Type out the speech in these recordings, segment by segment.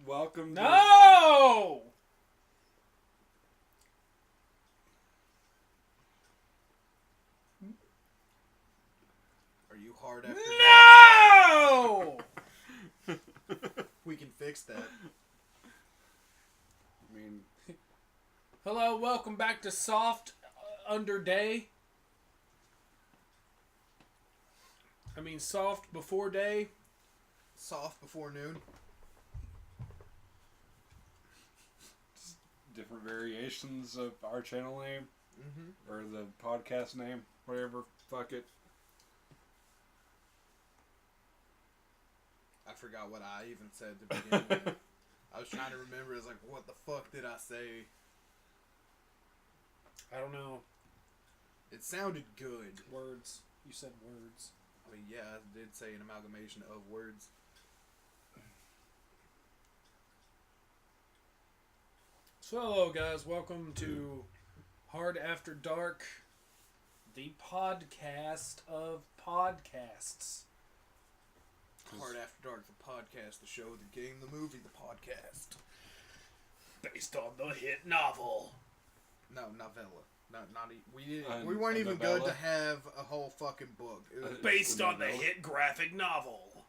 Welcome to... No! Are you hard after No! We can fix that. I mean... Hello, welcome back to Soft Under Day. I mean, Soft Before Day. Soft before noon. Different variations of our channel name. Mm-hmm. Or the podcast name. Whatever. Fuck it. I forgot what I even said to begin with. I was trying to remember. It's like, what the fuck did I say? I don't know. It sounded good. Words. You said words. I mean, yeah, I did say an amalgamation of words. So hello guys, welcome to Hard After Dark, the podcast of podcasts. Hard After Dark, the podcast, the show, the game, the movie, the podcast. Based on the hit novel. No, novella. We weren't a even novella? good to have a whole fucking book. It was Based on the novella? hit graphic novel.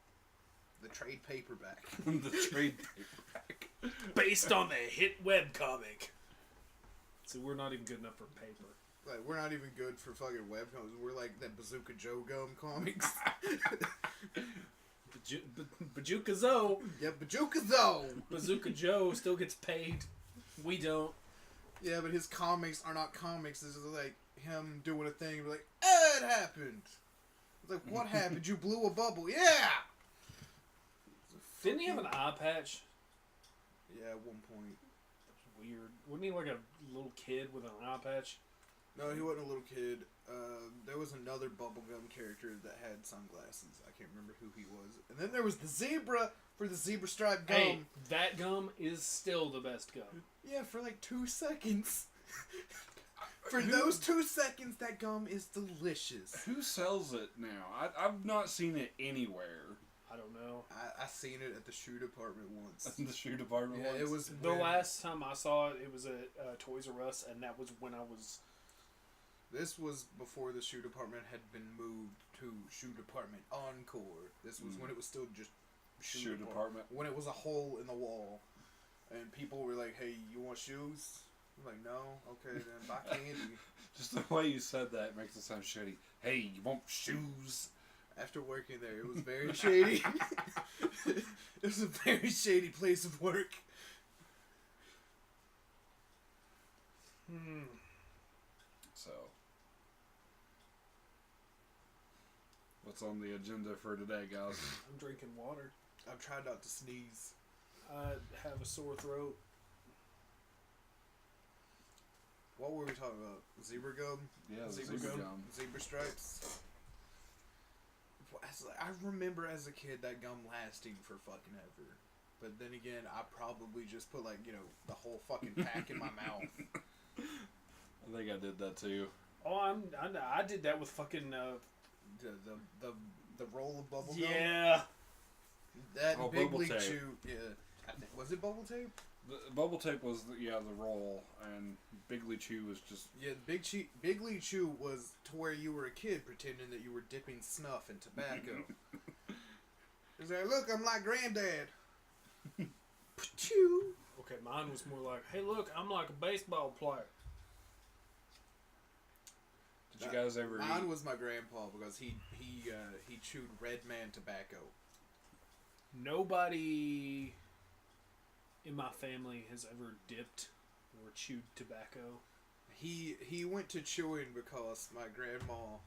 the trade paperback. The trade paperback. Based on the hit webcomic. So we're not even good enough for paper. Like, we're not even good for fucking webcomics. We're like that Bazooka Joe Gum comics. Bazooka Zoe. Yeah, Bazooka Zoe. Bazooka Joe still gets paid. We don't. Yeah, but his comics are not comics. This is like him doing a thing. Like, it happened. It's like, what happened? You blew a bubble. Yeah. Didn't he have an eye patch? Yeah, at one point. That's weird. Wasn't he like a little kid with an eye patch? No, he wasn't a little kid. There was another bubblegum character that had sunglasses. I can't remember who he was. And then there was the zebra for the zebra striped gum. Hey, that gum is still the best gum. Yeah, for like 2 seconds. For those 2 seconds, that gum is delicious. Who sells it now? I've not seen it anywhere. I don't know. I seen it at the shoe department once. In the shoe department Yeah, once? it was The when- last time I saw it, it was at Toys R Us, and that was when I was... This was before the shoe department had been moved to shoe department Encore. This was when it was still just Shoe department. When it was a hole in the wall, and people were like, "Hey, you want shoes?" I'm like, "No, okay, then buy candy." Just the way you said that makes it sound shitty. Hey, you want shoes? After working there, it was very shady. It was a very shady place of work. So, what's on the agenda for today, guys? I'm drinking water. I'm trying not to sneeze. I have a sore throat. What were we talking about? Zebra gum? Yeah, the Zebra zebra gum? gum. Zebra stripes? I remember as a kid that gum lasting for fucking ever. But then again, I probably just put the whole fucking pack in my mouth. I think I did that too. Oh, I did that with fucking... The roll of bubble gum? yeah. That Oh, Big bubble League tape. Chew. Yeah. Was it bubble tape? The bubble tape was the roll, and Big League Chew was just... Yeah, Big League Chew was to where you were a kid pretending that you were dipping snuff in tobacco. It's like, look, I'm like Granddad. Chew. Okay, mine was more like, hey, look, I'm like a baseball player. Did you guys ever Mine eat? was my grandpa because he chewed Red Man tobacco. Nobody in my family has ever dipped or chewed tobacco. He went to chewing because my grandma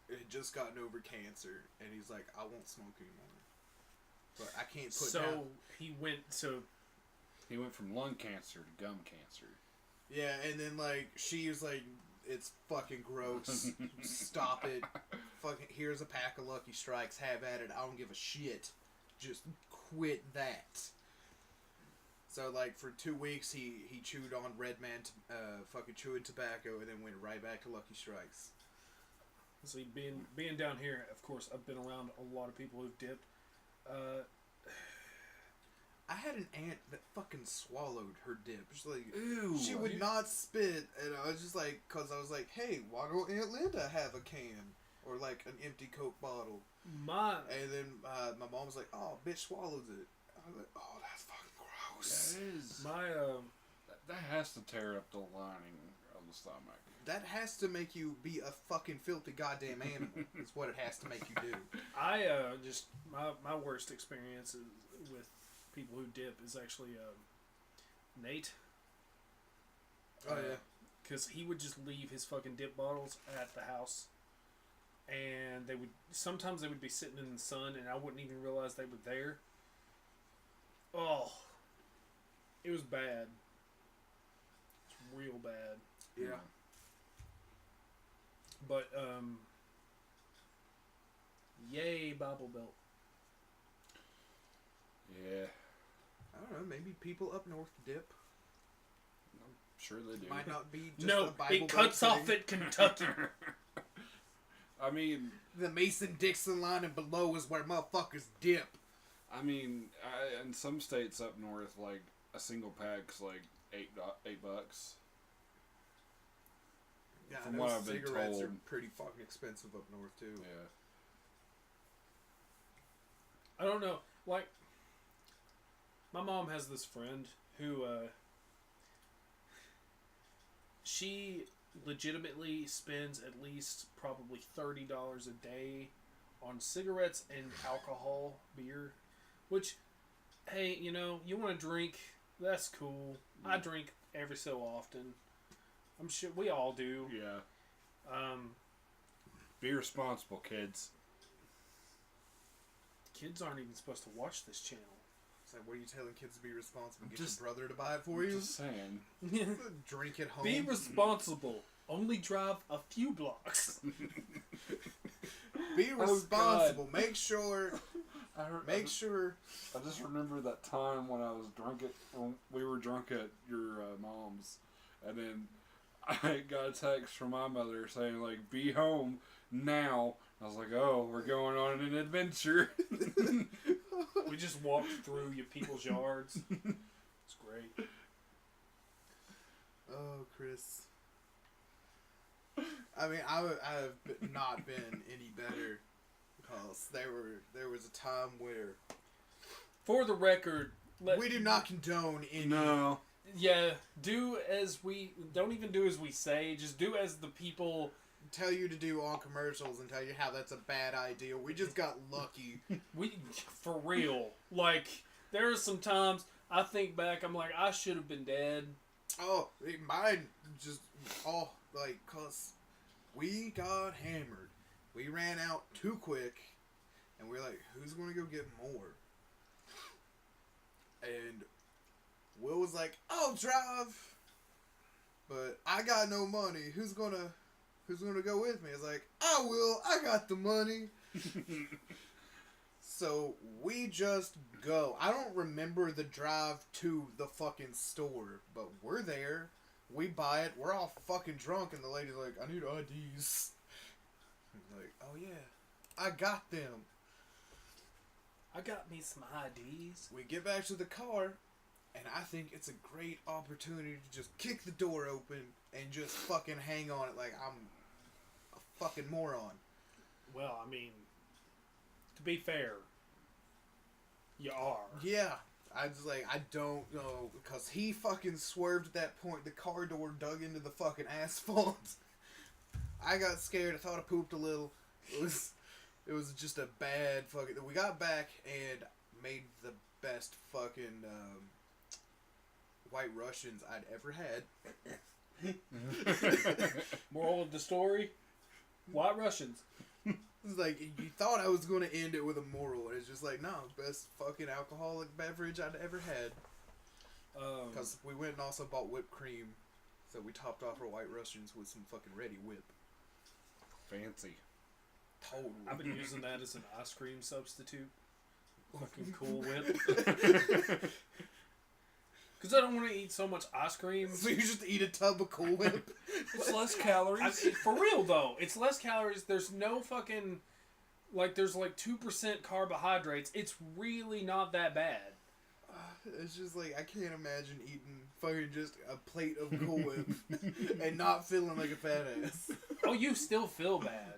had just gotten over cancer, and he's like, I won't smoke anymore, but I can't put So down. he went to... He went from lung cancer to gum cancer. Yeah, and then she was like, it's fucking gross. Stop it. Fucking here's a pack of Lucky Strikes. Have at it. I don't give a shit. Just quit that. So for 2 weeks he chewed on Red Man, fucking chewing tobacco, and then went right back to Lucky Strikes. See, being down here, of course, I've been around a lot of people who've dipped. I had an aunt that fucking swallowed her dip. She's like, Ew. she would not spit, and I was just like, cause I was like, hey, why don't Aunt Linda have a can or like an empty Coke bottle? And then my mom was like, oh, bitch swallows it. I was like, oh, that's fucking gross. That is. My That has to tear up the lining of the stomach. That has to make you be a fucking filthy goddamn animal. Is what it has to make you do. I just my worst experiences with people who dip is actually Nate. Oh yeah. Because he would just leave his fucking dip bottles at the house, and sometimes they would be sitting in the sun, and I wouldn't even realize they were there. Oh, it was bad. It's real bad. Yeah. But yay Bible Belt. Yeah. I don't know. Maybe people up north dip. I'm sure they do. Might not be just No, a Bible it cuts Belt off thing. at Kentucky. I mean, The Mason-Dixon line and below is where motherfuckers dip. in some states up north, like a single pack's like $8. Yeah, From I know what I've been cigarettes are told. pretty fucking expensive up north too. Yeah. I don't know. Like, my mom has this friend who, she legitimately spends at least probably $30 a day on cigarettes and alcohol, beer. Which, hey, you know, you want to drink, that's cool. I drink every so often. I'm sure we all do. Yeah. Be responsible, kids. Kids aren't even supposed to watch this channel. It's like, what are you telling kids to be responsible? Get Just- your brother to buy it for you? Just saying. Drink at home. Be responsible. Only drive a few blocks. Be Oh, responsible. Make sure. I just remember that time when when we were drunk at your mom's, and then I got a text from my mother saying like, "Be home now." I was like, "Oh, we're going on an adventure." We just walked through your people's yards. It's great. Oh, Chris. I mean, I've not been any better because there was a time where For the record, we do not condone any. No. Yeah, don't even do as we say. Just do as the people. Tell you to do on commercials and tell you how that's a bad idea. We just got lucky. For real. Like, there are some times I think back, I'm like, I should have been dead. Oh, mine just cause we got hammered. We ran out too quick, and we're like, who's gonna go get more? And Will was like, I'll drive, but I got no money. Who's gonna go with me? It's like, I will. I got the money. So we just go. I don't remember the drive to the fucking store, but we're there. We buy it. We're all fucking drunk, and the lady's like, I need IDs. I'm like, oh yeah, I got them. I got me some IDs. We get back to the car, and I think it's a great opportunity to just kick the door open and just fucking hang on it like I'm a fucking moron. Well, I mean, to be fair, you are. Yeah. I was like, I don't know, because he fucking swerved at that point. The car door dug into the fucking asphalt. I got scared. I thought I pooped a little. It was just a bad fucking... We got back and made the best fucking White Russians I'd ever had. Moral of the story, White Russians. It's like, you thought I was going to end it with a moral, and it's just like, no, best fucking alcoholic beverage I'd ever had. Because we went and also bought whipped cream, so we topped off our White Russians with some fucking Ready Whip. Fancy. Totally. I've been using that as an ice cream substitute. Fucking Cool Whip. Because I don't want to eat so much ice cream. So you just eat a tub of Cool Whip? It's less calories. For real, though. It's less calories. There's no fucking... Like, there's like 2% carbohydrates. It's really not that bad. It's just like, I can't imagine eating fucking just a plate of Cool Whip and not feeling like a fat ass. Oh, you still feel bad,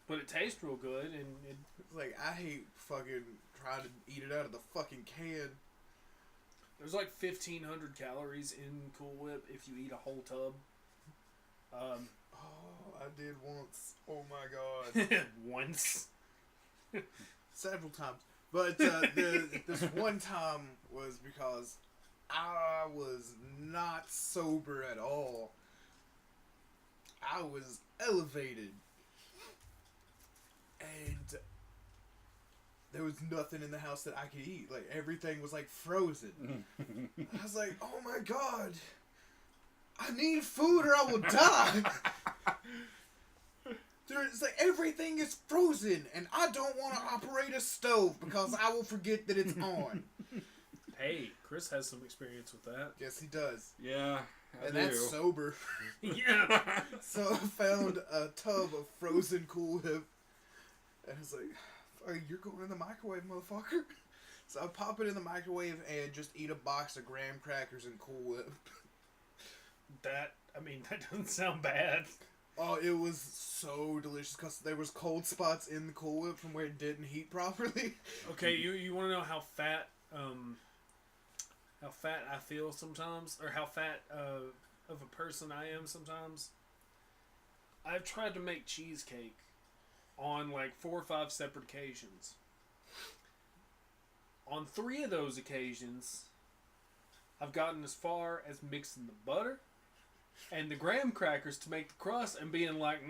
but it tastes real good, and it, Like, I hate fucking trying to eat it out of the fucking can. there's like 1,500 calories in Cool Whip if you eat a whole tub. Oh, I did once. Oh my god. Once. Several times. But this one time was because I was not sober at all. I was elevated. And there was nothing in the house that I could eat. Like, everything was, like, frozen. I was like, oh my god. I need food or I will die. It's like, everything is frozen, and I don't want to operate a stove because I will forget that it's on. Hey, Chris has some experience with that. Yes, he does. Yeah, I And do. that's sober. Yeah. So I found a tub of frozen Cool Whip, and I was like, "Fuck, you're going in the microwave, motherfucker." So I pop it in the microwave and just eat a box of graham crackers and Cool Whip. That doesn't sound bad. Oh, it was so delicious because there was cold spots in the Cool Whip from where it didn't heat properly. Okay, you want to know how fat I feel sometimes, or how fat of a person I am sometimes? I've tried to make cheesecake on like 4 or 5 separate occasions. On 3 of those occasions, I've gotten as far as mixing the butter and the graham crackers to make the crust and being like,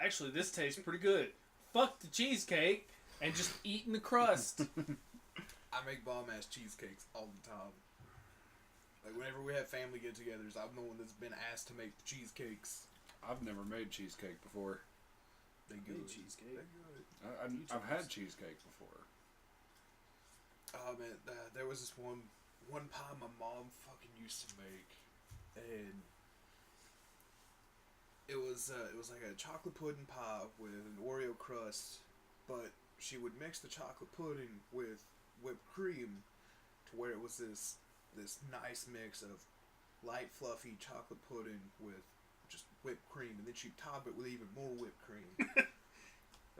actually this tastes pretty good. Fuck the cheesecake and just eating the crust. I make bomb-ass cheesecakes all the time. Like, whenever we have family get-togethers, I'm the one that's been asked to make the cheesecakes. I've never made cheesecake before. They Made good. cheesecake. They good. I've had cheesecake before. Oh man, there was this one pie my mom fucking used to make, and it was like a chocolate pudding pie with an Oreo crust, but she would mix the chocolate pudding with whipped cream to where it was this nice mix of light fluffy chocolate pudding with just whipped cream, and then she'd top it with even more whipped cream.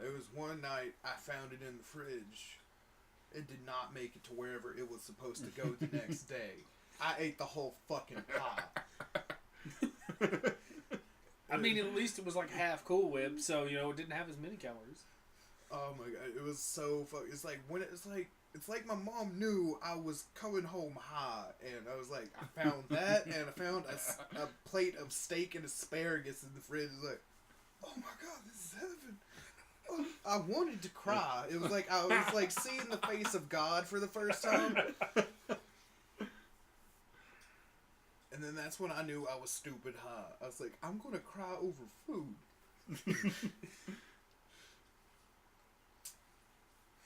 There was one night I found it in the fridge. It did not make it to wherever it was supposed to go the next day. I ate the whole fucking pie. I mean, at least it was like half Cool Whip, so it didn't have as many calories. Oh my god, it was so It's like when it's like my mom knew I was coming home high, and I was like, I found that, and I found a plate of steak and asparagus in the fridge. It was like, oh my god, this is heaven. I wanted to cry. It was like I was like seeing the face of God for the first time. And then that's when I knew I was stupid high. I was like, I'm gonna cry over food.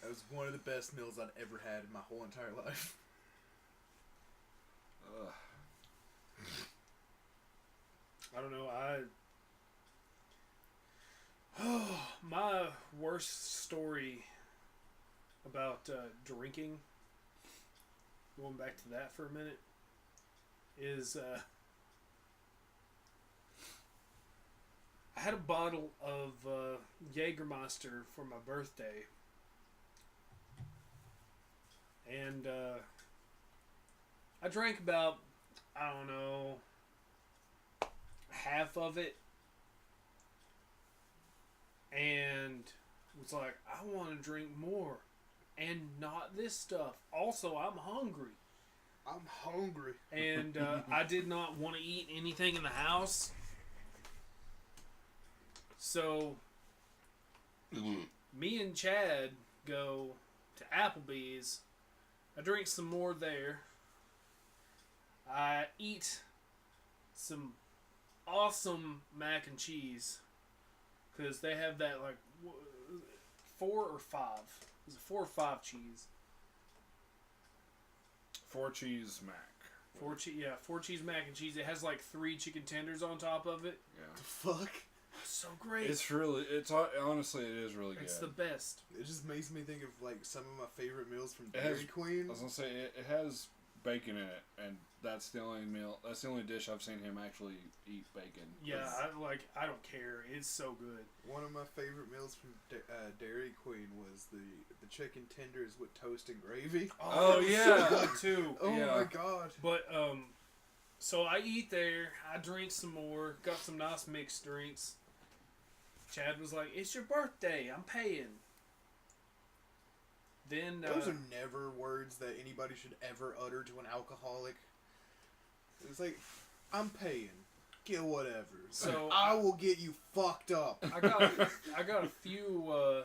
That was one of the best meals I'd ever had in my whole entire life. I don't know. My worst story about drinking, going back to that for a minute, is I had a bottle of Jägermeister for my birthday, and I drank about, I don't know, half of it, and was like, I want to drink more, and not this stuff. Also, I'm hungry. I'm hungry. And I did not want to eat anything in the house. So, me and Chad go to Applebee's. I drink some more there. I eat some awesome mac and cheese. Because they have that, like, 4 or 5. Is it 4 or 5 cheese? 4 cheese mac. 4 cheese mac and cheese. It has, like, 3 chicken tenders on top of it. Yeah. The fuck? so great. Honestly, it is really good. It's the best. It just makes me think of like some of my favorite meals from It has- Dairy Queen. I was gonna say it has bacon in it, and that's the only meal. That's the only dish I've seen him actually eat bacon. Yeah, I don't care. It's so good. One of my favorite meals from Dairy Queen was the chicken tenders with toast and gravy. Oh, that was yeah. so good too. Oh Yeah. my god. But so I eat there. I drink some more. Got some nice mixed drinks. Chad was like, "It's your birthday. I'm paying." Then Those are never words that anybody should ever utter to an alcoholic. It's like, I'm paying. Get whatever. So I will get you fucked up. I got a few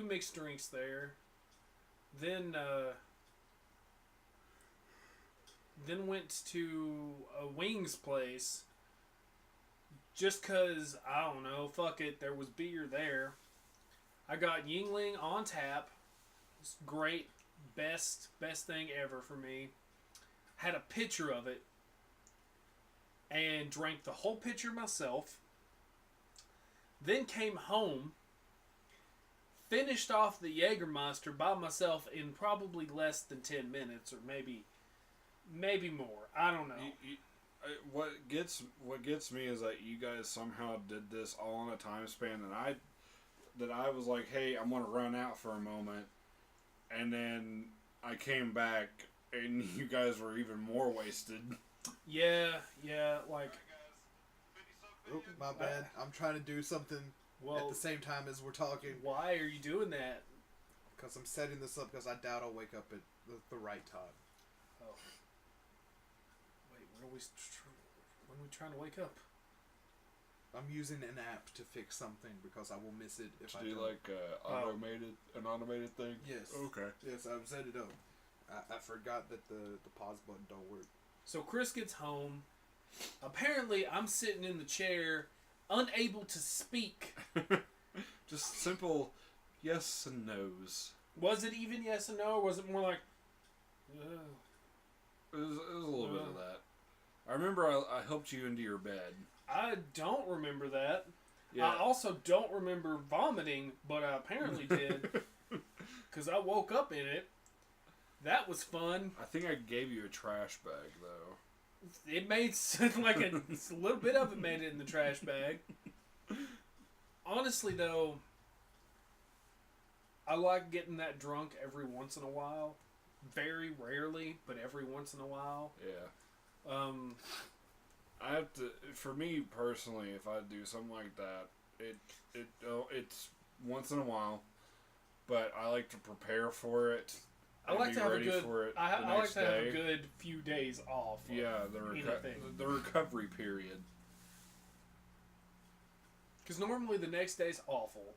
mixed drinks there. Then went to a wings place. Just 'cause, I don't know, fuck it, there was beer there. I got Yingling on tap. It's great, best thing ever for me. Had a pitcher of it. And drank the whole pitcher myself. Then came home. Finished off the Jägermeister by myself in probably less than 10 minutes, or maybe more. I don't know. What gets me is that you guys somehow did this all in a time span that I was like, hey, I'm gonna run out for a moment, and then I came back and you guys were even more wasted. Yeah, like, Oh, my bad. I'm trying to do something at well, the same time as we're talking. why are you doing that? Because I'm setting this up because I doubt I'll wake up at the right time. Oh. Wait, when are we trying to wake up? I'm using an app to fix something because I will miss it if To I do don't. like an automated thing. Yes. Okay. Yes, I've set it up. I forgot that the pause button don't work. So Chris gets home. Apparently, I'm sitting in the chair, unable to speak. Just simple yes and no's. Was it even yes and no, or was it more like, It was a little bit of that. I remember I helped you into your bed. I don't remember that. Yeah. I also don't remember vomiting, but I apparently did. Because I woke up in it. That was fun. I think I gave you a trash bag though. It made like a little bit of it made it in the trash bag. Honestly, though, I like getting that drunk every once in a while. Very rarely, but every once in a while. Yeah. I have to. For me personally, if I do something like that, it's once in a while, but I like to prepare for it. I like to have a good. For it I like to have a good few days off. Yeah, the recovery period. Because normally the next day's awful.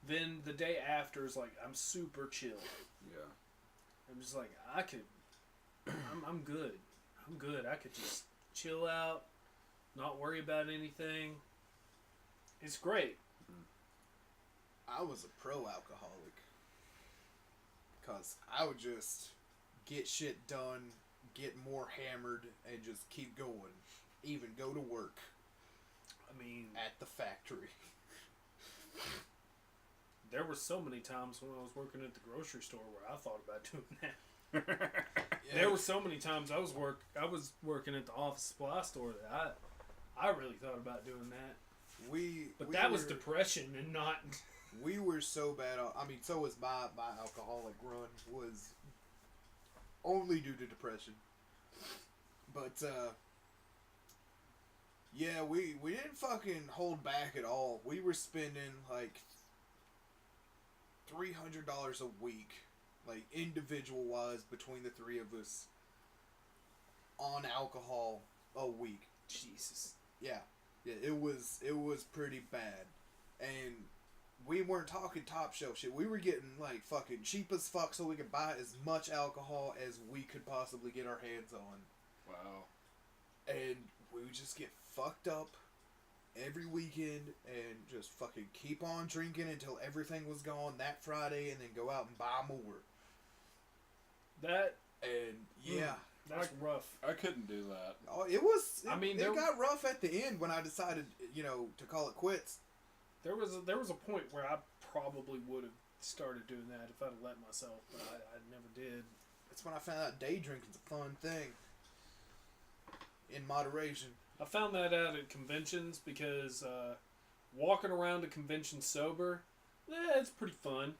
Then the day after is like I'm super chill. Yeah. I'm just like I could. I'm good. I'm good. I could just chill out, not worry about anything. It's great. I was a pro alcoholic. Because I would just get shit done, get more hammered, and just keep going. Even go to work I mean, at the factory. there were so many times when I was working at the grocery store where I thought about doing that. Yeah. There were so many times I was working at the office supply store that I really thought about doing that. But that was depression and not. We were so bad. I mean, so was my alcoholic run was only due to depression. But yeah, we didn't fucking hold back at all. We were spending like $300 a week, like individual wise, between the three of us on alcohol a week. Jesus. Yeah, it was pretty bad, and we weren't talking top shelf shit. We were getting like fucking cheap as fuck so we could buy as much alcohol as we could possibly get our hands on. Wow. And we would just get fucked up every weekend and just fucking keep on drinking until everything was gone that Friday and then go out and buy more. That And yeah, That's rough. I couldn't do that. Oh, it was. I mean, it got rough at the end when I decided, to call it quits. There was a point where I probably would have started doing that if I'd have let myself, but I never did. That's when I found out day drinking's a fun thing. In moderation. I found that out at conventions because walking around a convention sober, it's pretty fun.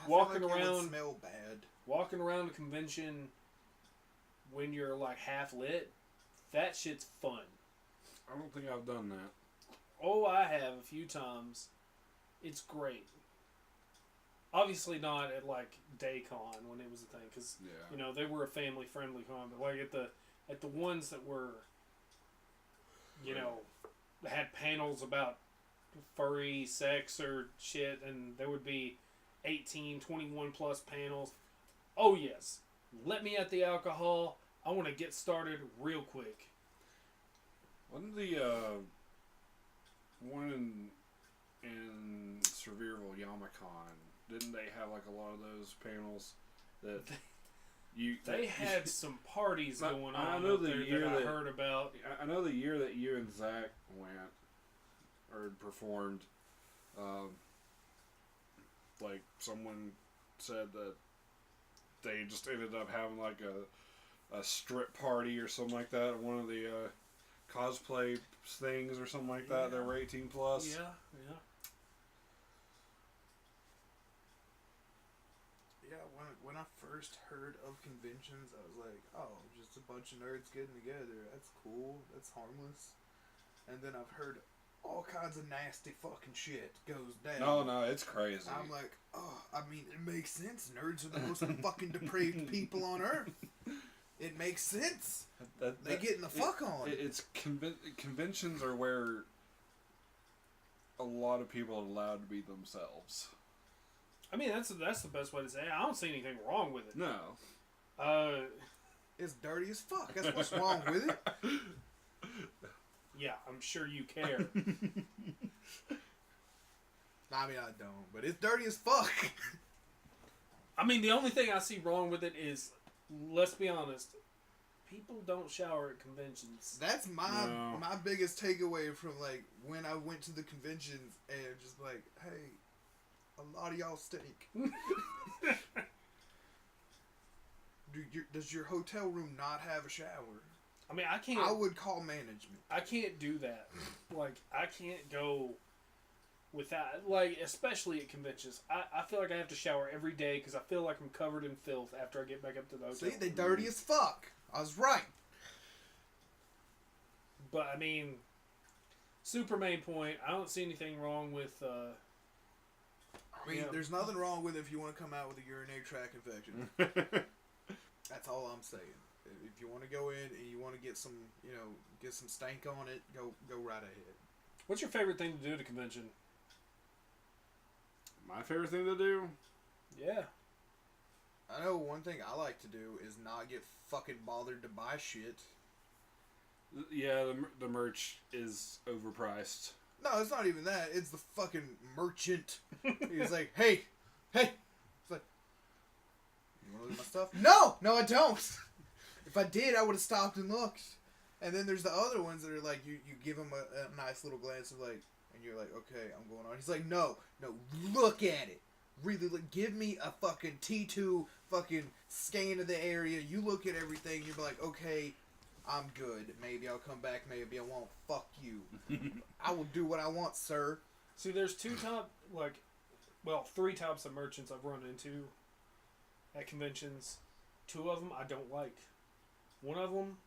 Walking around, it would smell bad. Walking around a convention when you're like half lit, that shit's fun. I don't think I've done that. Oh, I have a few times. It's great. Obviously not at like DayCon when it was a thing, because they were a family friendly con. But like at the ones that were, had panels about furry sex or shit, and there would be 18, 21 plus panels. Oh yes, let me at the alcohol. I want to get started real quick. Wasn't the one in Sevierville, Yamacon, didn't they have like a lot of those panels that they had some parties going on? I know the year that I heard about. I know the year that you and Zach went or performed. Like someone said that they just ended up having like a strip party or something like that at one of the cosplay things or something like that. They were 18 plus. Yeah. Yeah, when I first heard of conventions, I was like, oh, just a bunch of nerds getting together. That's cool. That's harmless. And then I've heard all kinds of nasty fucking shit goes down. No, it's crazy. I'm like, oh, I mean, it makes sense. Nerds are the most fucking depraved people on earth. It makes sense. They getting the fuck on. Conventions are where a lot of people are allowed to be themselves. I mean, that's the best way to say it. I don't see anything wrong with it. No. It's dirty as fuck. That's what's wrong with it. Yeah, I'm sure you care. I mean, I don't, but it's dirty as fuck. I mean, the only thing I see wrong with it is, let's be honest, people don't shower at conventions. That's my biggest takeaway from like when I went to the conventions and just like, hey, a lot of y'all stink. Does your hotel room not have a shower? I mean, I would call management. I can't do that. Like, I can't go without, like, especially at conventions. I feel like I have to shower every day because I feel like I'm covered in filth after I get back up to the hotel. See, they dirty as fuck. I was right. But, I mean, super main point, I don't see anything wrong with, I mean, there's nothing wrong with it if you want to come out with a urinary tract infection. That's all I'm saying. If you want to go in and you want to get some, get some stank on it, go right ahead. What's your favorite thing to do at a convention? My favorite thing to do? Yeah. I know one thing I like to do is not get fucking bothered to buy shit. Yeah, the merch is overpriced. No, it's not even that. It's the fucking merchant. He's like, hey. It's like, you want to look at my stuff? No, I don't. If I did, I would have stopped and looked. And then there's the other ones that are like, you give him a nice little glance of like, and you're like, okay, I'm going on. He's like, no, look at it. Really, give me a fucking T2 fucking scan of the area. You look at everything, you're like, okay, I'm good. Maybe I'll come back, maybe I won't. Fuck you. I will do what I want, sir. See, there's three types of merchants I've run into at conventions. Two of them I don't like. One of them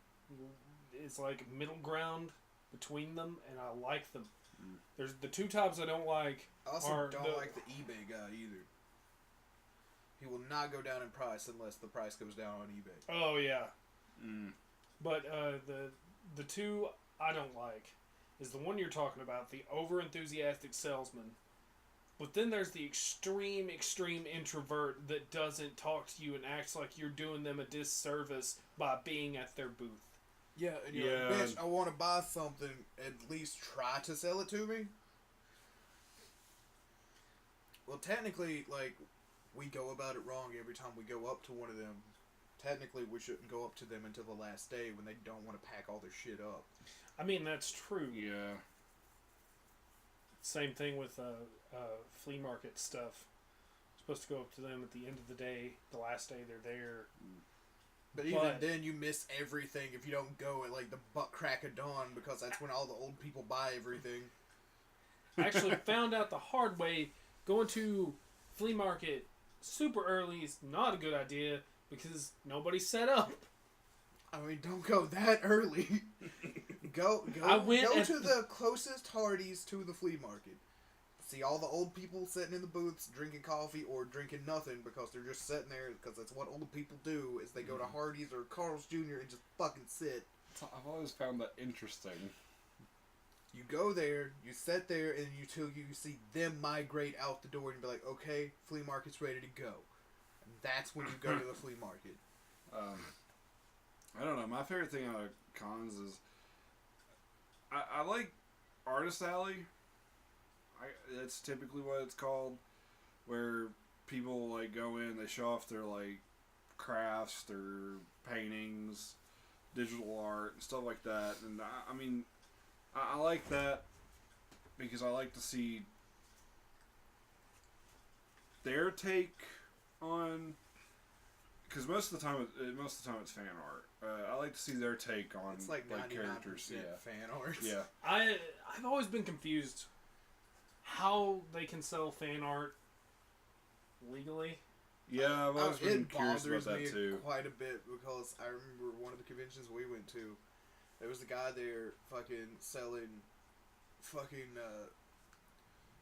is like middle ground between them, and I like them. There's the two types I don't like. I also don't like the eBay guy either. He will not go down in price unless the price goes down on eBay. Oh yeah. But the two I don't like is the one you're talking about, the over enthusiastic salesman. But then there's the extreme introvert that doesn't talk to you and acts like you're doing them a disservice by being at their booth. Yeah, and you're like, bitch, I want to buy something. At least try to sell it to me. Well, technically, like, we go about it wrong every time we go up to one of them technically we shouldn't go up to them until the last day when they don't want to pack all their shit up. I mean, that's true. Yeah. Same thing with flea market stuff. Supposed to go up to them at the end of the day, the last day they're there. But even then, you miss everything if you don't go at like the butt crack of dawn, because that's when all the old people buy everything. I actually found out the hard way, going to flea market super early is not a good idea because nobody's set up. I mean, don't go that early. Go to the closest Hardee's to the flea market. See all the old people sitting in the booths drinking coffee or drinking nothing because they're just sitting there, because that's what old people do, is they go to Hardee's or Carl's Jr. and just fucking sit. I've always found that interesting. You go there, you sit there, and you see them migrate out the door and be like, okay, flea market's ready to go. And that's when you go to the flea market. I don't know. My favorite thing out of cons is I like Artist Alley. That's typically what it's called, where people like go in, they show off their like crafts, their paintings, digital art, and stuff like that. And I mean, I like that because I like to see their take on. Because most of the time it's fan art. I like to see their take on it's like characters. Yeah, fan art. Yeah, I've always been confused how they can sell fan art legally. Yeah, I've always been curious about that too. Quite a bit, because I remember one of the conventions we went to, there was a guy there fucking selling fucking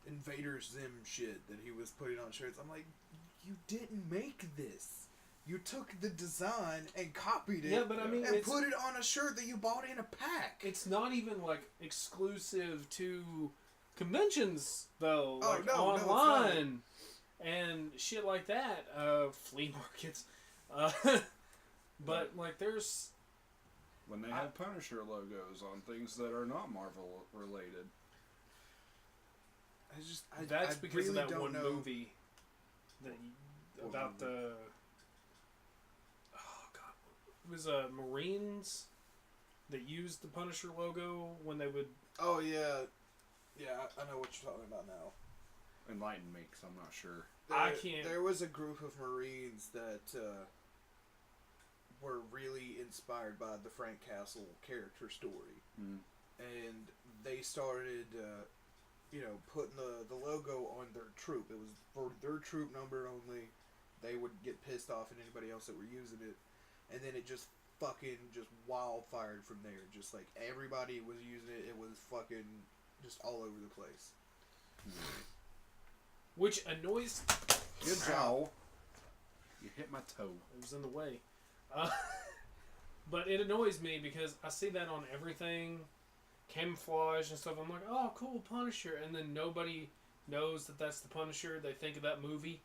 Invader Zim shit that he was putting on shirts. I'm like, you didn't make this. You took the design and copied it, but I mean, and put it on a shirt that you bought in a pack. It's not even like exclusive to conventions though, like online and shit like that. Flea markets, but like there's when they have Punisher logos on things that are not Marvel related. That's I because really of that don't one know. movie that about the. It was Marines that used the Punisher logo when they would. Oh yeah, I know what you're talking about now. Enlighten me, because I'm not sure. I can't. There was a group of Marines that were really inspired by the Frank Castle character story, and they started, putting the logo on their troop. It was for their troop number only. They would get pissed off at anybody else that were using it. And then it just fucking wildfired from there. Just like everybody was using it. It was fucking just all over the place. Which annoys. Good job. You hit my toe. It was in the way. But it annoys me because I see that on everything. Camouflage and stuff. I'm like, oh, cool, Punisher. And then nobody knows that that's the Punisher. They think of that movie.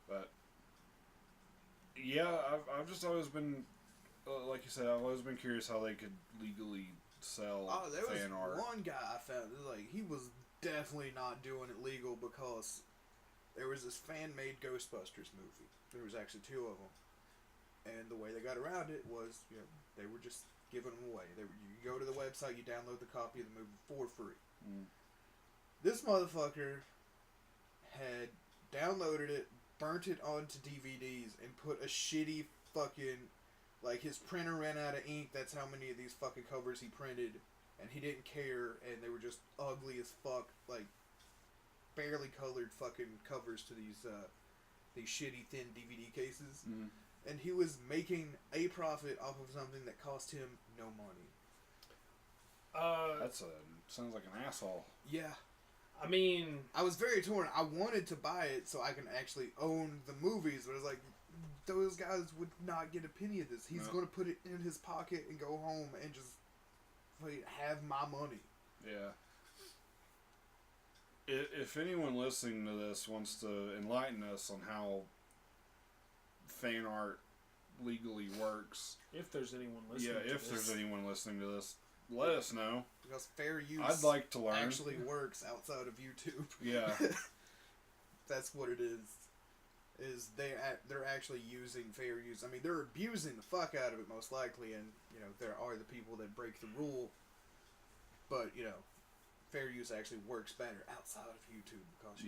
But yeah, I've just always been, like you said, I've always been curious how they could legally sell fan art. One guy I found, like, he was definitely not doing it legal, because there was this fan-made Ghostbusters movie. There was actually 2 of them, and the way they got around it was, they were just giving them away. You go to the website, you download the copy of the movie for free. This motherfucker had downloaded it, burnt it onto DVDs, and put a shitty fucking, like, his printer ran out of ink. That's how many of these fucking covers he printed, and he didn't care, and they were just ugly as fuck, like, barely colored fucking covers to these shitty thin DVD cases. And he was making a profit off of something that cost him no money. Sounds like an asshole. Yeah. I mean, I was very torn. I wanted to buy it so I can actually own the movies, but I was like, those guys would not get a penny of this. He's going to put it in his pocket and go home and just have my money. Yeah. If anyone listening to this wants to enlighten us on how fan art legally works, if there's anyone listening there's anyone listening to this, let us know. Because fair use I'd like to learn. actually works outside of YouTube. Yeah. That's what it is. is they're actually using fair use. I mean, they're abusing the fuck out of it most likely, and there are the people that break the rule. But fair use actually works better outside of YouTube because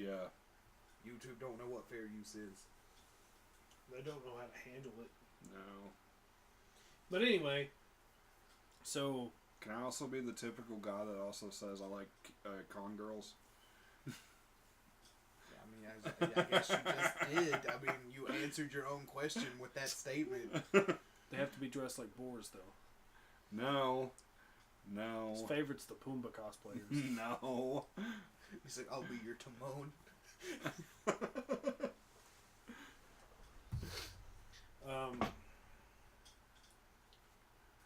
YouTube don't know what fair use is. They don't know how to handle it. No. But anyway, so Can I also be the typical guy that also says I like con girls? I guess you just did. I mean, you answered your own question with that statement. they have to be dressed like boars, though. No. His favorite's the Pumbaa cosplayers. No. He's like, I'll be your Timon.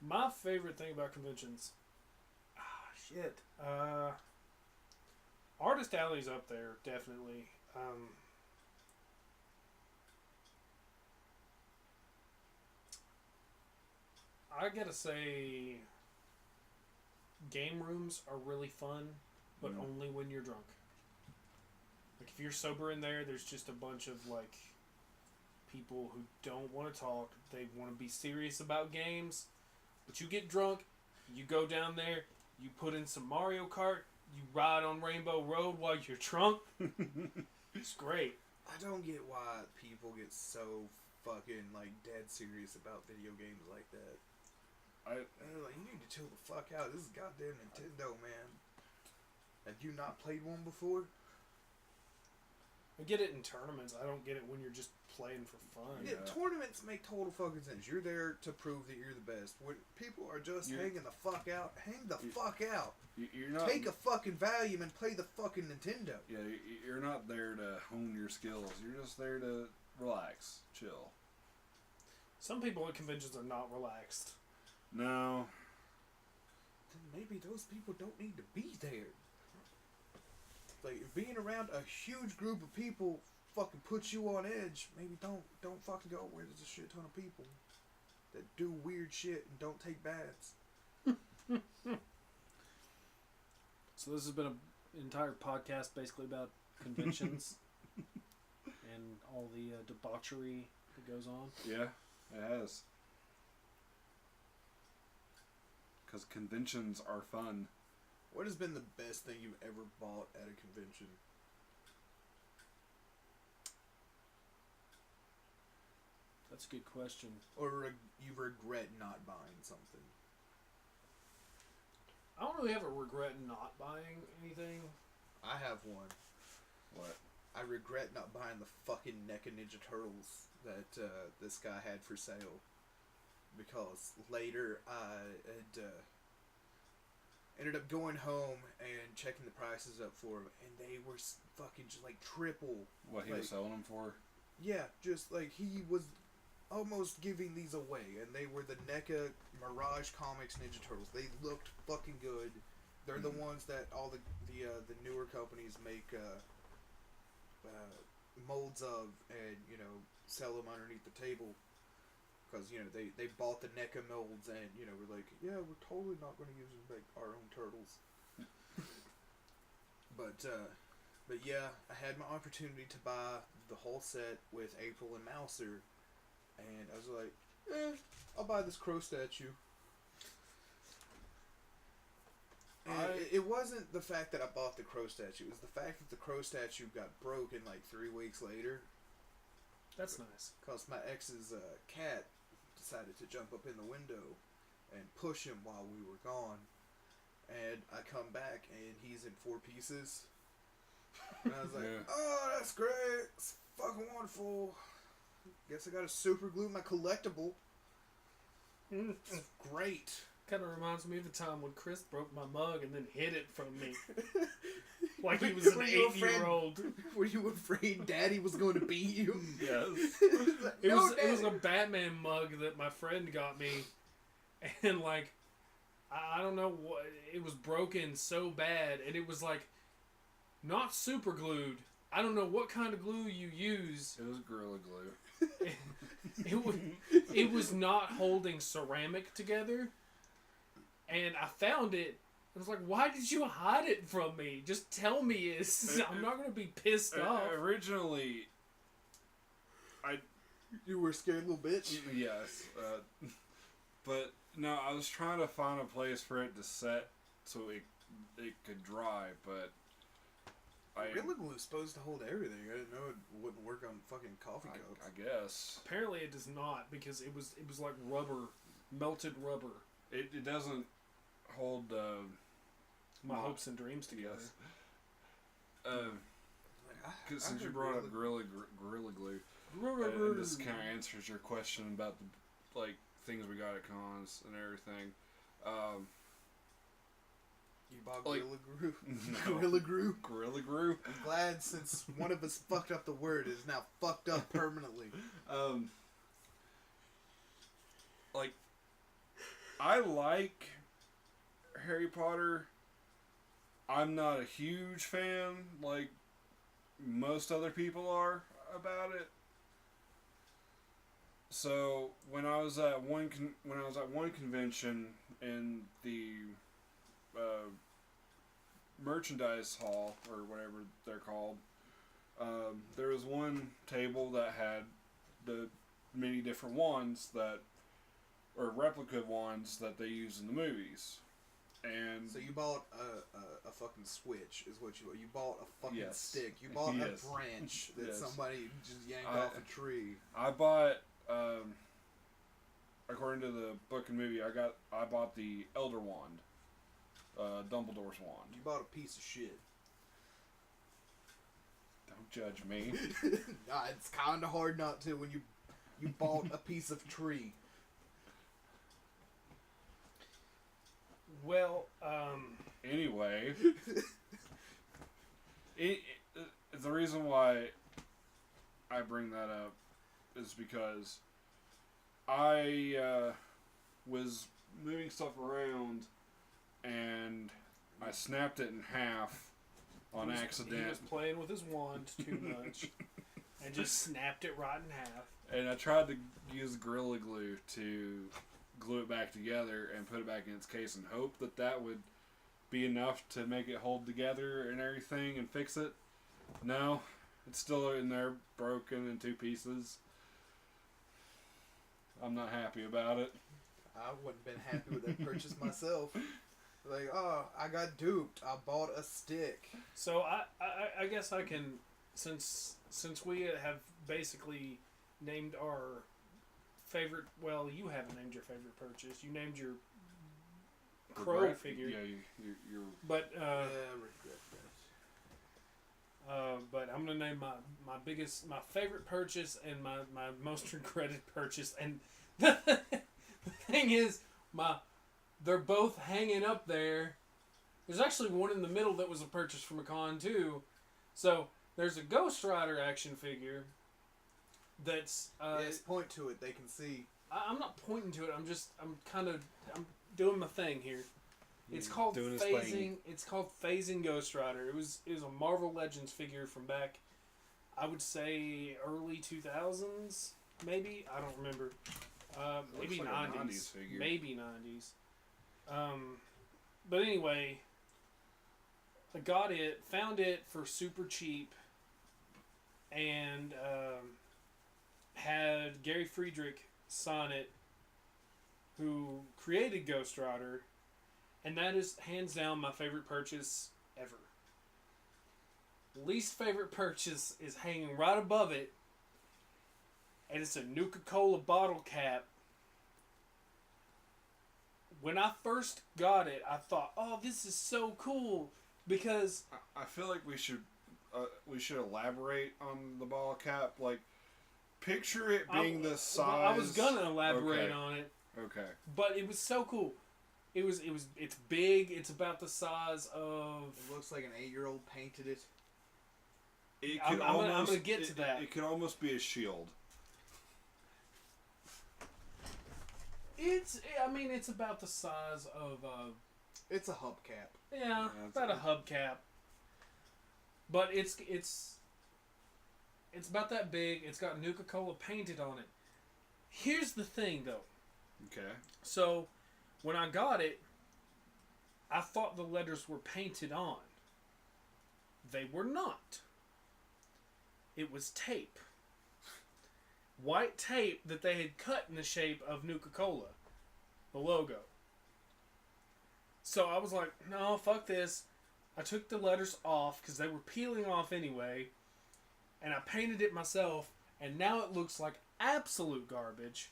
My favorite thing about conventions. Artist Alley's up there, definitely. I gotta say, game rooms are really fun, but only when you're drunk. Like, if you're sober in there, there's just a bunch of, like, people who don't want to talk. They want to be serious about games. But you get drunk, you go down there, you put in some Mario Kart, you ride on Rainbow Road while you're drunk. It's great. I don't get why people get so fucking, like, dead serious about video games like that. They're like, you need to chill the fuck out. This is goddamn Nintendo, man. Have you not played one before? I get it in tournaments. I don't get it when you're just playing for fun. Yeah, tournaments make total fucking sense. You're there to prove that you're the best. When people are just hanging the fuck out, hang the fuck out. You're not, take a fucking Valium and play the fucking Nintendo. Yeah, you're not there to hone your skills. You're just there to relax, chill. Some people at conventions are not relaxed. No. Then maybe those people don't need to be there. Like, if being around a huge group of people fucking puts you on edge, maybe don't fucking go where there's a shit ton of people that do weird shit and don't take baths. So this has been an entire podcast basically about conventions and all the debauchery that goes on. Yeah, it has. Because conventions are fun. What has been the best thing you've ever bought at a convention? That's a good question. Or you regret not buying something? I don't really have a regret not buying anything. I have one. What? I regret not buying the fucking NECA Ninja Turtles that this guy had for sale. Because later I had ended up going home and checking the prices up for them, and they were fucking just like triple. What he was selling them for? Yeah, just like he was almost giving these away, and they were the NECA Mirage Comics Ninja Turtles. They looked fucking good. They're the ones that all the newer companies make molds of, and sell them underneath the table. Because, they bought the NECA molds and, we're like, yeah, we're totally not going to use them to make our own turtles. But yeah, I had my opportunity to buy the whole set with April and Mouser. And I was like, I'll buy this crow statue. And it wasn't the fact that I bought the crow statue. It was the fact that the crow statue got broken like 3 weeks later. That's nice. Because my ex's cat decided to jump up in the window and push him while we were gone. And I come back and he's in 4 pieces. And I was like, oh, that's great. It's fucking wonderful. Guess I gotta super glue my collectible. It's great. Kind of reminds me of the time when Chris broke my mug and then hid it from me. Like he was an 8-year-old. Were you afraid Daddy was going to beat you? Yes. Like, It was a Batman mug that my friend got me, and like, I don't know what, it was broken so bad, and it was like, not super glued. I don't know what kind of glue you use. It was Gorilla Glue. It was not holding ceramic together, and I found it. I was like, why did you hide it from me? Just tell me I'm not going to be pissed off. Originally, You were a scared little bitch. Yes. But no, I was trying to find a place for it to set so it could dry, but Gorilla Glue is supposed to hold everything. I didn't know it wouldn't work on fucking coffee cups. I guess Apparently, it does not because it was like rubber, melted rubber. it doesn't hold. My hopes and dreams together. Yes. Like, Since you brought up Gorilla Glue, and this kind of answers your question about the things we got at cons and everything. You bought like- Gorilla Glue? No. Gorilla Glue? Gorilla Glue. I'm glad since one of us fucked up the word, it is now fucked up permanently. I like Harry Potter. I'm not a huge fan like most other people are about it. So when I was at one convention in the merchandise hall or whatever they're called, there was one table that had the many different wands or replica wands that they use in the movies. And So you bought a fucking switch, is what you bought a fucking Yes. stick. You bought Yes. a branch that Yes. somebody just yanked off a tree. I bought, according to the book and movie, I bought the Elder Wand, Dumbledore's wand. You bought a piece of shit. Don't judge me. Nah, it's kind of hard not to when you bought a piece of tree. Well, Anyway, the reason why I bring that up is because I was moving stuff around and I snapped it in half on he was accident. playing with his wand too much and just snapped it right in half. And I tried to use Gorilla Glue to glue it back together and put it back in its case and hope that would be enough to make it hold together and everything and fix it. No, it's still in there, broken in two pieces. I'm not happy about it. I wouldn't have been happy with that purchase myself. Like, oh, I got duped. I bought a stick. So I guess I can, since we have basically named our favorite. Well, you haven't named your favorite purchase. You named your crow figure. Yeah, you're But Yeah, I regret that. but I'm gonna name my favorite purchase and my most regretted purchase. And the thing is, they're both hanging up there. There's actually one in the middle that was a purchase from a con too. So there's a Ghost Rider action figure. That's Yes, point to it. They can see. I'm not pointing to it. I'm doing my thing here. It's called doing his Phasing. thing. It's called Phasing Ghost Rider. It was a Marvel Legends figure from back, I would say early 2000s, maybe. I don't remember. Maybe like a 90s. 90s figure. Maybe 90s. But anyway, I got it, found it for super cheap, and had Gary Friedrich sign it, who created Ghost Rider, and that is hands down my favorite purchase ever. Least favorite purchase is hanging right above it, and it's a Nuka-Cola bottle cap. When I first got it, I thought, "Oh, this is so cool," because I feel like we should elaborate on the ball cap. Like, picture it being the size. Well, I was gonna elaborate Okay. on it, Okay. but it was so cool. It's big. It's about the size of. It looks like an 8-year-old painted it. It I'm could gonna get to that. It could almost be a shield. It's about the size of. It's a hubcap. Yeah, that's about a good. hubcap. But it's about that big. It's got Nuka-Cola painted on it. Here's the thing, though. Okay. So, when I got it, I thought the letters were painted on. They were not. It was tape. white tape that they had cut in the shape of Nuka-Cola, the logo. So I was like, no, fuck this. I took the letters off because they were peeling off anyway, and I painted it myself, and now it looks like absolute garbage.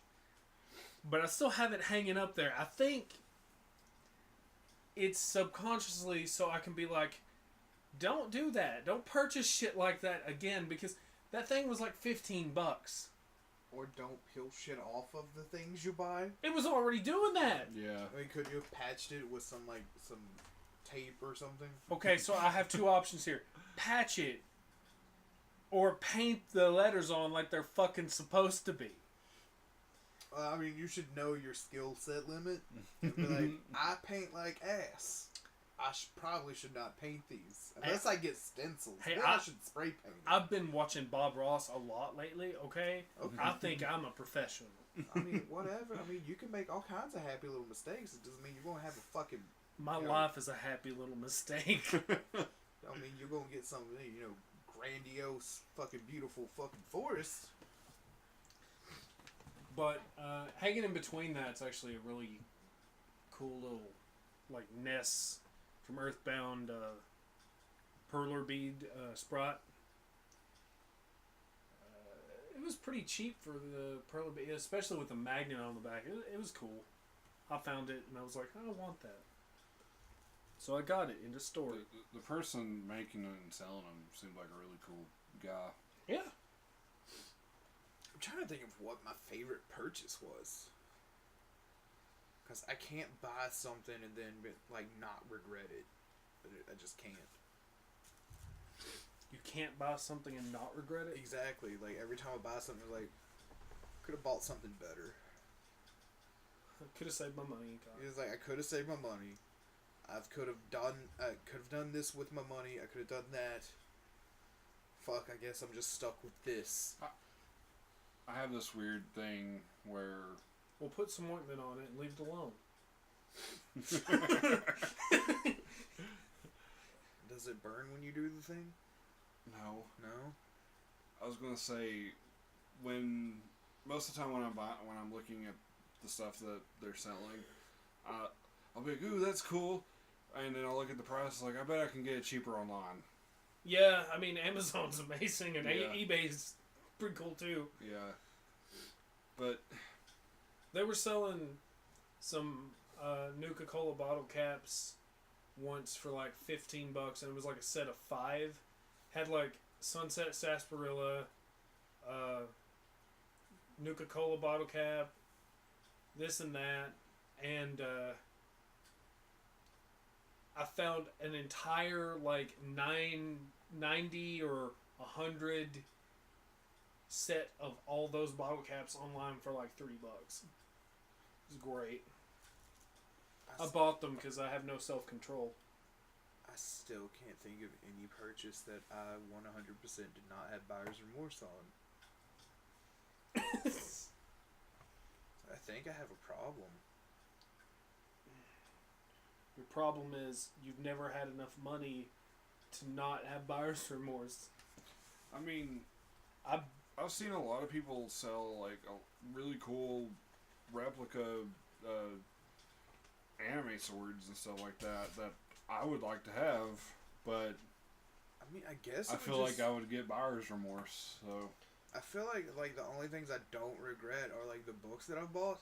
But I still have it hanging up there. I think it's subconsciously so I can be like, don't do that. Don't purchase shit like that again, because that thing was like $15. Or don't peel shit off of the things you buy. It was already doing that. Yeah. I mean, could you have patched it with some tape or something? Okay, so I have two options here. Patch it. Or paint the letters on like they're fucking supposed to be. I mean, you should know your skill set limit. And be like, I paint like ass. I probably should not paint these. Unless I get stencils. Hey, then I should spray paint it. I've been watching Bob Ross a lot lately, okay? Okay. I think I'm a professional. I mean, whatever. I mean, you can make all kinds of happy little mistakes. It doesn't mean you're going to have a fucking... My life is a happy little mistake. I mean, you're going to get some, grandiose, fucking beautiful fucking forest. But hanging in between that's actually a really cool little, like, Ness from Earthbound perler bead sprite. It was pretty cheap for the perler bead, especially with the magnet on the back. It was cool. I found it and I was like, I want that. So I got it in the store. The person making it and selling them seemed like a really cool guy. Yeah. I'm trying to think of what my favorite purchase was. Because I can't buy something and then, not regret it. I just can't. You can't buy something and not regret it? Exactly. Like, every time I buy something, could have bought something better. I could have saved my money. It's like, I could have saved my money. I could have done this with my money. I could have done that. Fuck, I guess I'm just stuck with this. I have this weird thing where... We'll put some ointment on it and leave it alone. Does it burn when you do the thing? No. No? I was gonna say, most of the time when I'm looking at the stuff that they're selling, I'll be like, ooh, that's cool. And then I'll look at the price, like, I bet I can get it cheaper online. Yeah, I mean, Amazon's amazing, and Yeah. eBay's pretty cool too. Yeah. But... They were selling some Nuka-Cola bottle caps once for like $15, and it was like a set of 5. Had like Sunset Sarsaparilla, Nuka-Cola bottle cap, this and that, and I found an entire like 90 or 100 set of all those bottle caps online for like $3. It was great. I bought them because I have no self-control. I still can't think of any purchase that I 100% did not have buyer's remorse on. I think I have a problem. Your problem is you've never had enough money to not have buyer's remorse. I mean, I've seen a lot of people sell like a really cool replica anime swords and stuff like that I would like to have, but I mean, I guess I feel like I would get buyer's remorse. So I feel like the only things I don't regret are like the books that I've bought,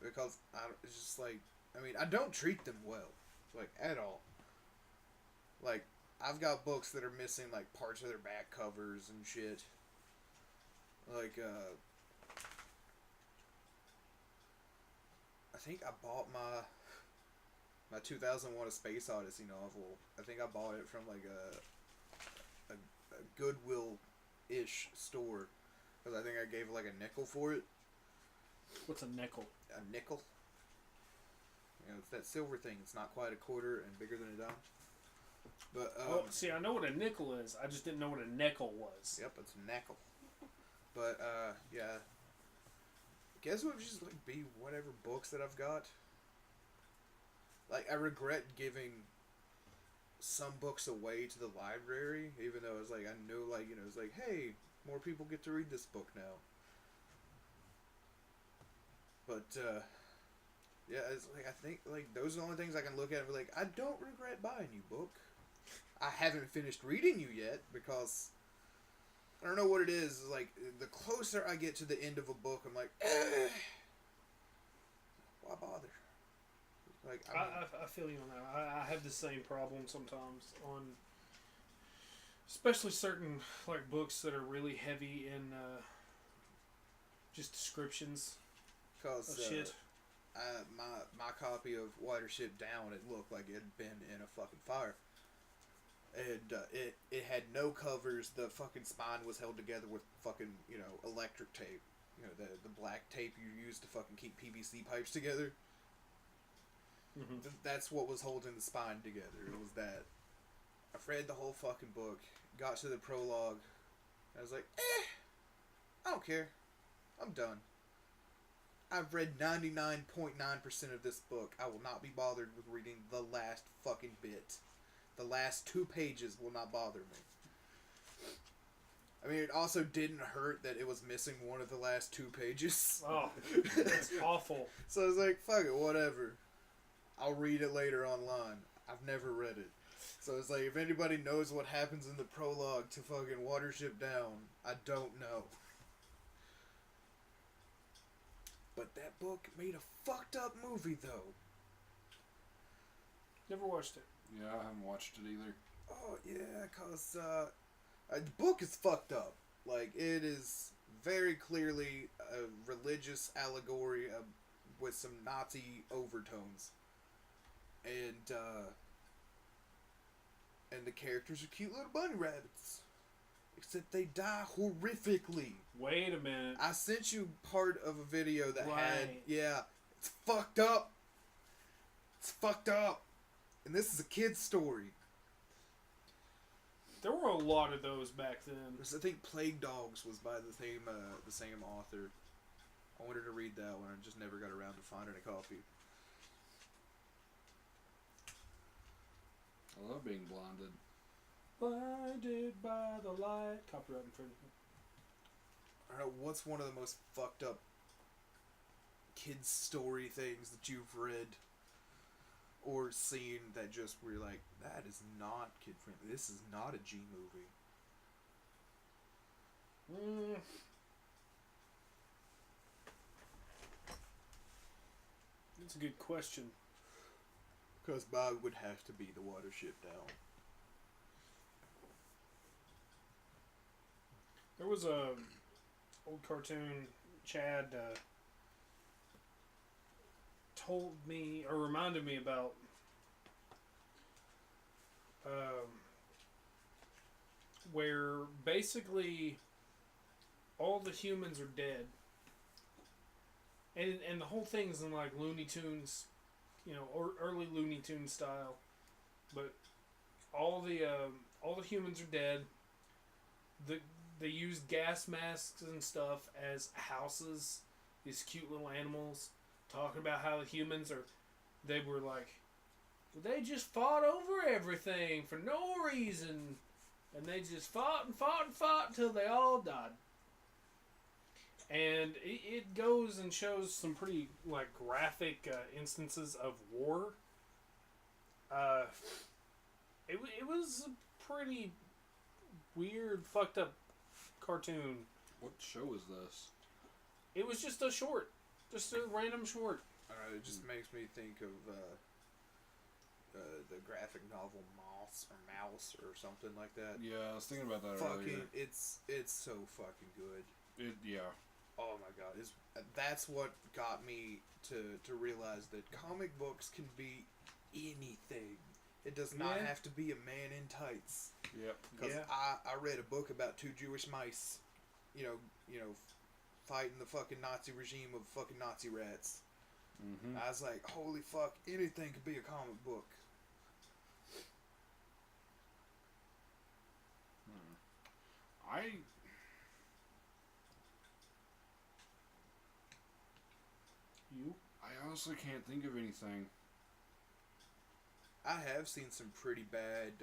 because it's just like, I mean, I don't treat them well, like at all. Like, I've got books that are missing like parts of their back covers and shit. Like, I think I bought my 2001: A Space Odyssey novel. I think I bought it from like a Goodwill-ish store, because I think I gave like a nickel for it. What's a nickel? A nickel. You know, it's that silver thing. It's not quite a quarter and bigger than a dime. But see, I know what a nickel is. I just didn't know what a nickel was. Yep, it's a nickel. But yeah. I guess it would just like be whatever books that I've got. Like, I regret giving some books away to the library, even though it's like, I knew, like, you know, it's like, hey, More people get to read this book now. But yeah, it's like I think like those are the only things I can look at and be like, I don't regret buying you, book. I haven't finished reading you yet because I don't know what it is. Like the closer I get to the end of a book, I'm like, why bother? Like I feel you on that. I have the same problem sometimes on, especially certain like books that are really heavy in just descriptions because of shit. my copy of Watership Down, it looked like it had been in a fucking fire. And it had no covers. The fucking spine was held together with fucking, electric tape. The black tape you use to fucking keep PVC pipes together. Mm-hmm. That's what was holding the spine together. It was that. I've read the whole fucking book. Got to the prologue. I was like, I don't care. I'm done. I've read 99.9% of this book. I will not be bothered with reading the last fucking bit. The last 2 pages will not bother me. I mean, it also didn't hurt that it was missing one of the last 2 pages. Oh, that's awful. So I was like, fuck it, whatever. I'll read it later online. I've never read it. So it's like, if anybody knows what happens in the prologue to fucking Watership Down, I don't know. But that book made a fucked up movie, though. Never watched it. Yeah, I haven't watched it either. Oh, yeah, because the book is fucked up. Like, it is very clearly a religious allegory with some Nazi overtones. And the characters are cute little bunny rabbits. Except they die horrifically. Wait a minute. I sent you part of a video that had... Right. Yeah, it's fucked up. It's fucked up. And this is a kid's story. There were a lot of those back then. I think Plague Dogs was by the same author. I wanted to read that one. I just never got around to finding a copy. I love being blinded. Blinded by the light. Copyright infringement. I don't know, what's one of the most fucked up kids' story things that you've read or seen that just were like, that is not kid friendly. This is not a G movie. That's a good question. Because mine would have to be the Watership Down. There was a old cartoon Chad told me or reminded me about where basically all the humans are dead, and the whole thing's in like Looney Tunes, or early Looney Tunes style, but all the humans are dead. They use gas masks and stuff as houses. These cute little animals, talking about how the humans they were like, they just fought over everything for no reason, and they just fought and fought and fought until they all died. And it goes and shows some pretty like graphic instances of war. It was a pretty weird, fucked up cartoon. What show is this? It was just a short. Just a random short. I don't know, it just makes me think of the graphic novel Mouse or something like that. Yeah, I was thinking about that earlier. It's so fucking good. Yeah. Oh my god, that's what got me to realize that comic books can be anything. It does not have to be a man in tights. Yep. Because I read a book about 2 Jewish mice, fighting the fucking Nazi regime of fucking Nazi rats. Mm-hmm. I was like, holy fuck, anything could be a comic book. I honestly can't think of anything. I have seen some pretty bad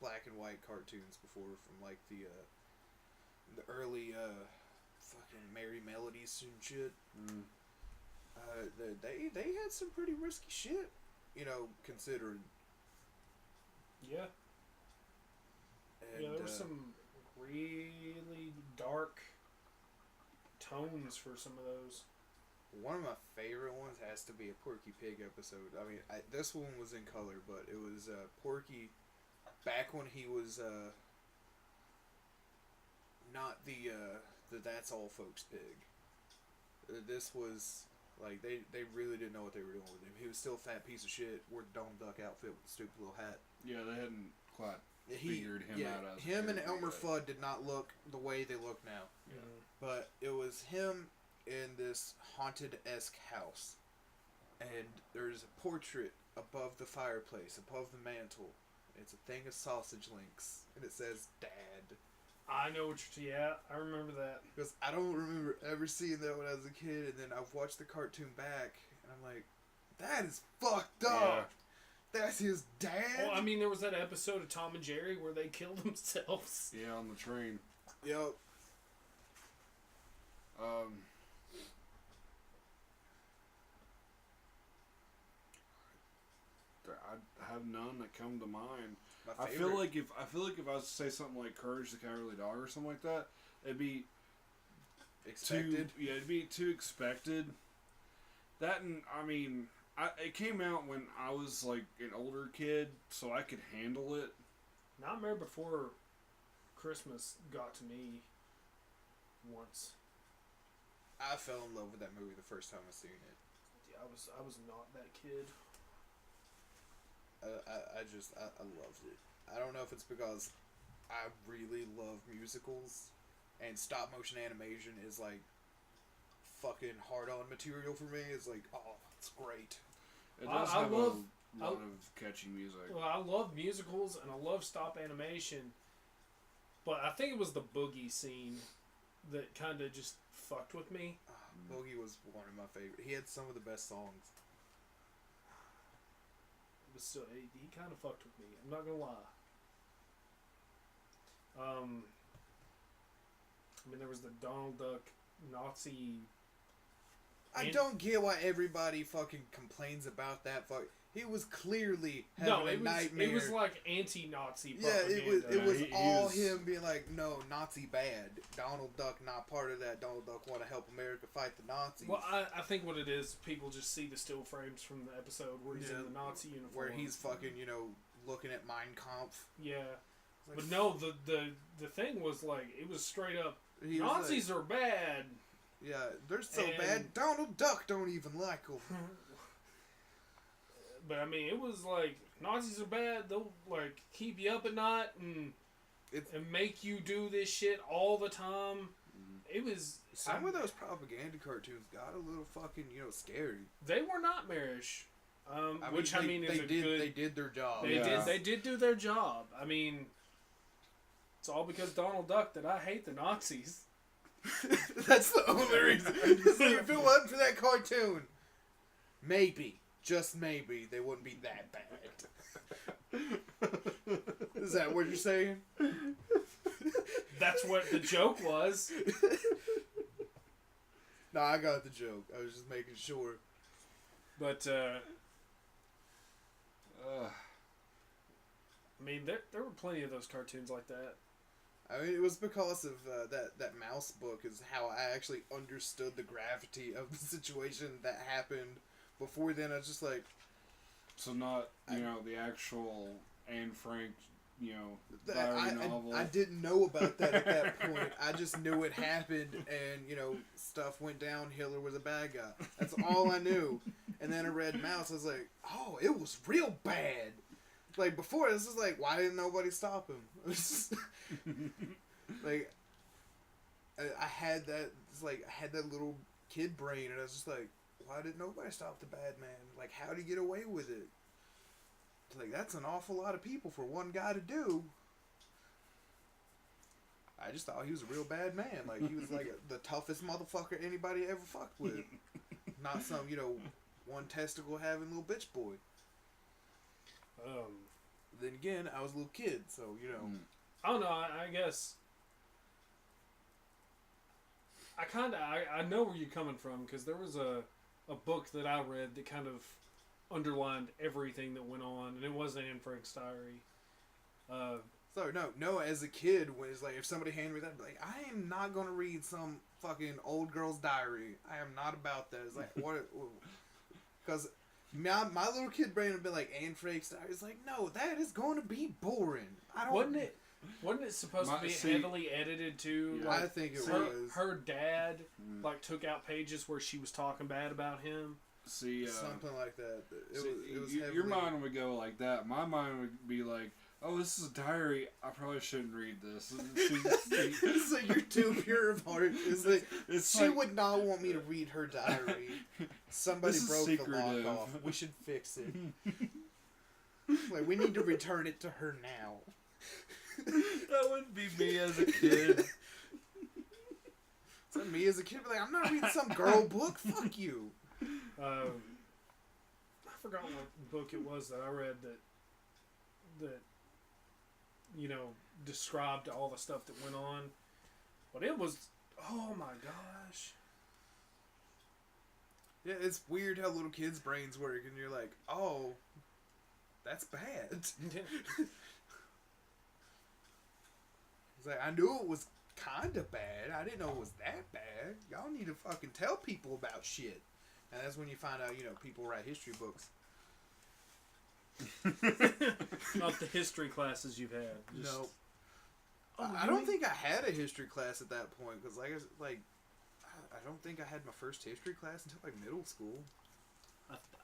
black and white cartoons before from like the the early fucking Merry Melodies and shit. Mm. They had some pretty risky shit, you know, considering. Yeah. And, Yeah, there were some really dark tones for some of those. One of my favorite ones has to be a Porky Pig episode. I mean, this one was in color, but it was Porky back when he was not the That's All Folks pig. This was like they really didn't know what they were doing with him. He was still a fat piece of shit, wore the Donald Duck outfit with the stupid little hat. Yeah, they hadn't quite figured him out as him and Elmer yet. Fudd did not look the way they look now. Yeah. But it was him in this haunted-esque house. And there's a portrait above the fireplace, above the mantle. It's a thing of sausage links. And it says, Dad. I know what you're... Yeah, I remember that. Because I don't remember ever seeing that when I was a kid. And then I've watched the cartoon back. And I'm like, that is fucked up. Yeah. That's his dad? Well, I mean, there was that episode of Tom and Jerry where they killed themselves. Yeah, on the train. Yep. I have none that come to mind. My I feel like if I was to say something like Courage the Cowardly Dog or something like that, it'd be expected. It'd be too expected. That and I mean, it came out when I was like an older kid, so I could handle it. Nightmare Before Christmas got to me once. I fell in love with that movie the first time I seen it. Yeah, I was not that kid. I loved it. I don't know if it's because I really love musicals, and stop motion animation is like fucking hard on material for me. It's like, oh, it's great. It does have a lot of catchy music. Well, I love musicals and I love stop animation, but I think it was the Boogie scene that kind of just fucked with me. Boogie was one of my favorite. He had some of the best songs. But still, he kind of fucked with me. I'm not gonna lie. I mean, there was the Donald Duck Nazi. I don't get why everybody fucking complains about that. He was clearly having a nightmare. It was like anti-Nazi Yeah, propaganda. it was all him being like, no, Nazi bad. Donald Duck not part of that. Donald Duck want to help America fight the Nazis. Well, I think what it is, people just see the still frames from the episode where he's in the Nazi uniform. Where he's fucking, looking at Mein Kampf. Yeah. Like, but no, the thing was like, it was straight up, Nazis are bad. Yeah, they're so bad, Donald Duck don't even like them. But I mean, it was like, Nazis are bad. They'll like keep you up at night and make you do this shit all the time. It was some of those propaganda cartoons got a little fucking scary. They were nightmarish. They did their job. They did do their job. I mean, it's all because Donald Duck that I hate the Nazis. That's the only reason. If it wasn't for that cartoon, maybe. Just maybe they wouldn't be that bad. Is that what you're saying? That's what the joke was. No, I got the joke. I was just making sure. But I mean, there were plenty of those cartoons like that. I mean, it was because of that mouse book is how I actually understood the gravity of the situation that happened. Before then, I was just like... So not, the actual Anne Frank, diary novel. I didn't know about that at that point. I just knew it happened and, stuff went downhill or was a bad guy. That's all I knew. And then I read Mouse, I was like, oh, it was real bad. Like, before, this was like, why didn't nobody stop him? Like, I had that little kid brain, and I was just like, why did nobody stop the bad man? Like, how did he get away with it? Like, that's an awful lot of people for one guy to do. I just thought he was a real bad man. Like, he was like the toughest motherfucker anybody ever fucked with. Not some, one testicle having little bitch boy. Then again, I was a little kid, so, I don't know, I guess I know where you're coming from, because there was a book that I read that kind of underlined everything that went on, and it was Anne Frank's diary. So no. As a kid, when it's like if somebody handed me that, I'd be like, I am not gonna read some fucking old girl's diary. I am not about that. It's like what? Because my little kid brain would be like Anne Frank's diary. It's like no, that is going to be boring. I don't. Wasn't it supposed to be heavily edited too? Yeah. Like, I think it her, was. Her dad like took out pages where she was talking bad about him. See, Something like that. It was your mind would go like that. My mind would be like, "Oh, this is a diary. I probably shouldn't read this." So you're too pure of heart. She like, would not want me to read her diary. Somebody broke the lock off. We should fix it. Like we need to return it to her now. That would be me as a kid. So me as a kid, be like, I'm not reading some girl book. Fuck you. I forgot what book it was that I read that described all the stuff that went on, but it was, oh my gosh. Yeah, it's weird how little kids' brains work, and you're like, oh, that's bad. It's like, I knew it was kind of bad. I didn't know it was that bad. Y'all need to fucking tell people about shit. And that's when you find out, people write history books. Not the history classes you've had. No. Oh, I don't think I had a history class at that point, because I don't think I had my first history class until like middle school.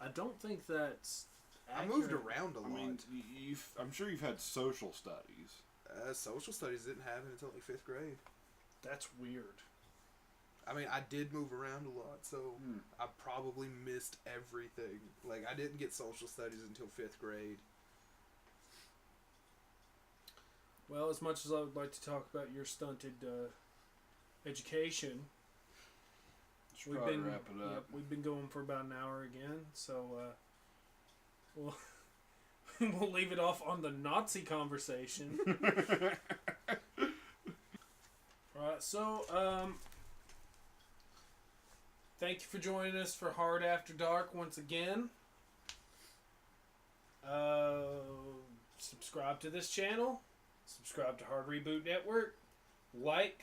I don't think that's accurate. I moved around a lot. I mean, I'm sure you've had social studies. Social studies didn't happen until like 5th grade. That's weird. I mean, I did move around a lot, so I probably missed everything. Like, I didn't get social studies until 5th grade. Well, as much as I would like to talk about your stunted education, Should probably wrap it up. Yeah, we've been going for about an hour again, so we'll we'll leave it off on the Nazi conversation. Alright, so thank you for joining us for Hard After Dark once again. Subscribe to this channel. Subscribe to Hard Reboot Network. Like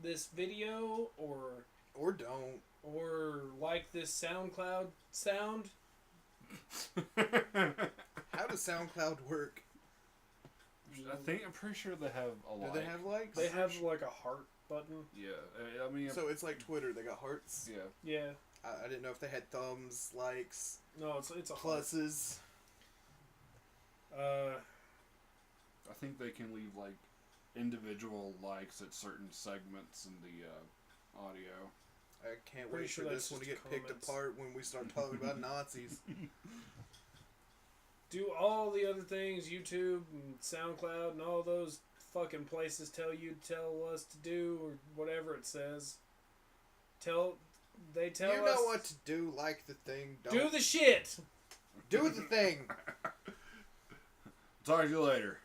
this video or don't. Or like this SoundCloud sound. How does SoundCloud work? I'm pretty sure they have a like. Do they have likes? They have like a heart button. Yeah, I mean. So it's like Twitter. They got hearts. Yeah. Yeah. I didn't know if they had thumbs, likes. No, it's a pluses. I think they can leave like individual likes at certain segments in the audio. I can't Pretty wait sure for that's this one to get just picked comments. apart when we start talking about Nazis. Do all the other things YouTube and SoundCloud and all those fucking places tell us to do, or whatever it says. They tell us. You know what to do. Like the thing. Don't Do the shit. do the thing. Talk to you later.